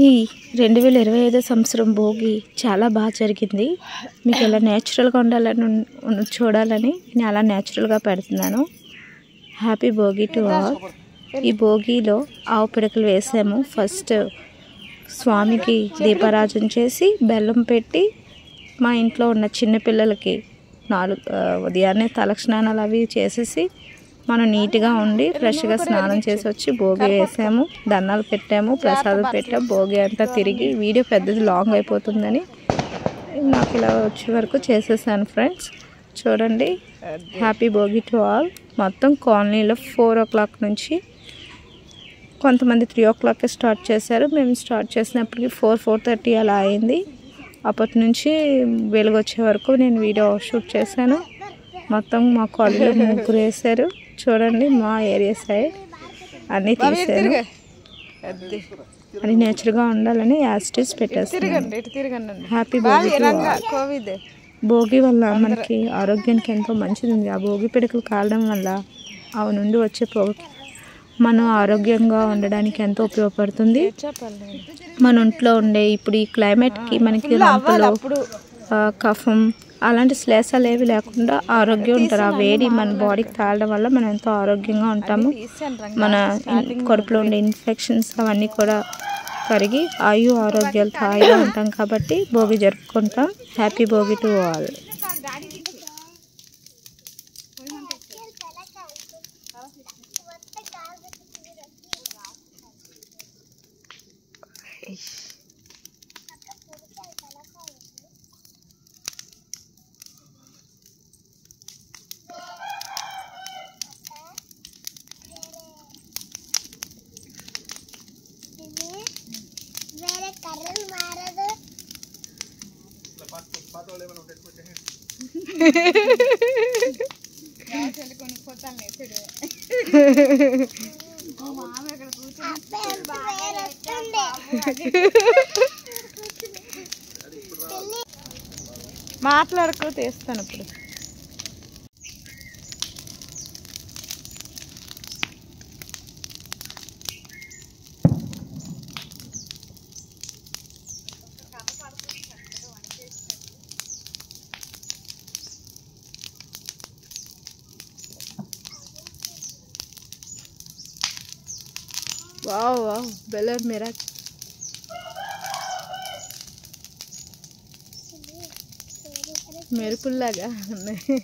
ఈ 2025 సంవత్సరం భోగి చాలా బాగా జరిగింది. మీకు ఎలా నేచురల్గా ఉండాలని చూడాలని నేను అలా నేచురల్గా పెడుతున్నాను. Happy Bhogi to all. ఈ భోగిలో ఆవు పిడకలు వేసాము. ఫస్ట్ స్వామికి దీపారాజన చేసి బెల్లం పెట్టి మా ఇంట్లో ఉన్న చిన్నపిల్లలకి ఉదయాన్నే తలస్నానాలు అవి చేసేసి మనం నీట్గా ఉండి ఫ్రెష్గా స్నానం చేసి వచ్చి భోగి వేసాము, దండాలు పెట్టాము, ప్రసాదం పెట్టాము. భోగి అంతా తిరిగి వీడియో పెద్దది లాంగ్ అయిపోతుందని నాకు ఇలా వచ్చే వరకు చేసేసాను ఫ్రెండ్స్. చూడండి, హ్యాపీ భోగి టు ఆల్. మొత్తం కాలనీలో 4 o'clock నుంచి, కొంతమంది 3 o'clock స్టార్ట్ చేశారు. మేము స్టార్ట్ చేసినప్పటికి 4:30 అలా అయింది. అప్పటి నుంచి వెలుగు వచ్చే వరకు నేను వీడియో షూట్ చేశాను. మొత్తం మా కాలనీలో ముగ్గురు వేశారు. చూడండి, మా ఏరియా సైడ్ అన్నీ తీసాను. అది నేచురల్గా ఉండాలని యాస్టిస్ పెట్టేస్తాను. Happy Bhogi to all. Bhogi వల్ల మనకి ఆరోగ్యానికి ఎంతో మంచిది ఉంది. ఆ భోగి పిడకలు కాలడం వల్ల అవి నుండి వచ్చే పొగకి మనం ఆరోగ్యంగా ఉండడానికి ఎంతో ఉపయోగపడుతుంది. మన ఒంట్లో ఉండే ఇప్పుడు ఈ క్లైమేట్కి మనకి రంపులు, కఫం అలాంటి శ్లేషాలు ఏవి లేకుండా ఆరోగ్యం ఉంటారు. ఆ వేడి మన బాడీకి తాగడం వల్ల మనం ఎంతో ఆరోగ్యంగా ఉంటాము. మన కడుపులో ఉండే ఇన్ఫెక్షన్స్ అవన్నీ కూడా కరిగి ఆరోగ్యాలతో హాయిగా ఉంటాం. కాబట్టి భోగి జరుపుకుంటాం. Happy Bhogi to all. మాట్లాడుకో, తీస్తాను ఇప్పుడు. వావ్ వావ్, బెలూన్ మెరా మెరుపుల్లాగా ఉన్నాయి.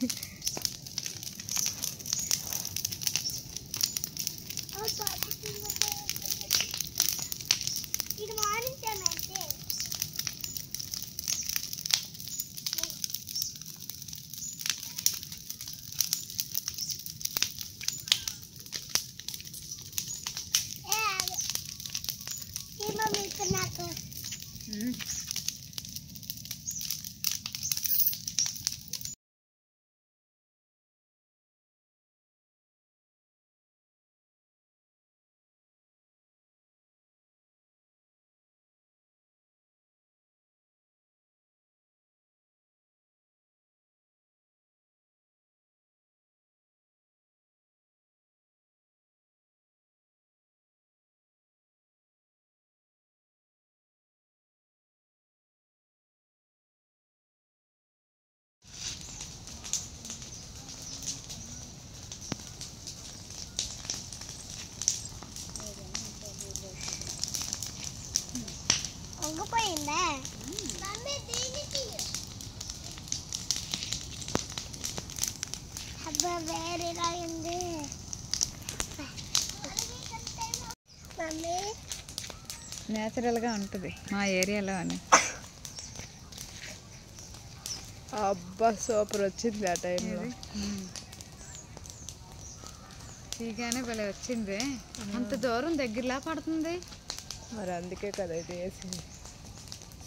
నేచురల్గా ఉంటుంది మా ఏరియాలో అని. అబ్బా, సూపర్ వచ్చింది ఆ టైంలో. తీగానే భలే వచ్చింది. అంత దూరం దగ్గరలా పడుతుంది మరి, అందుకే కదా ఇది వేసింది.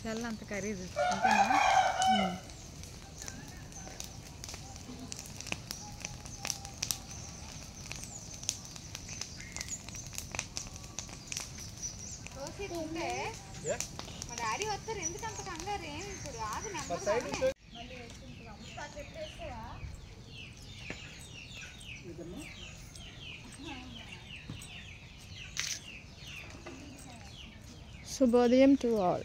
సెల్ అంత ఖరీదు అంతేనా? మా డాడీ వస్తారు, ఎందుకంత కంగారు? ఏం ఇప్పుడు ఆగు, నెమ్మది. శుభోదయం టు ఆల్.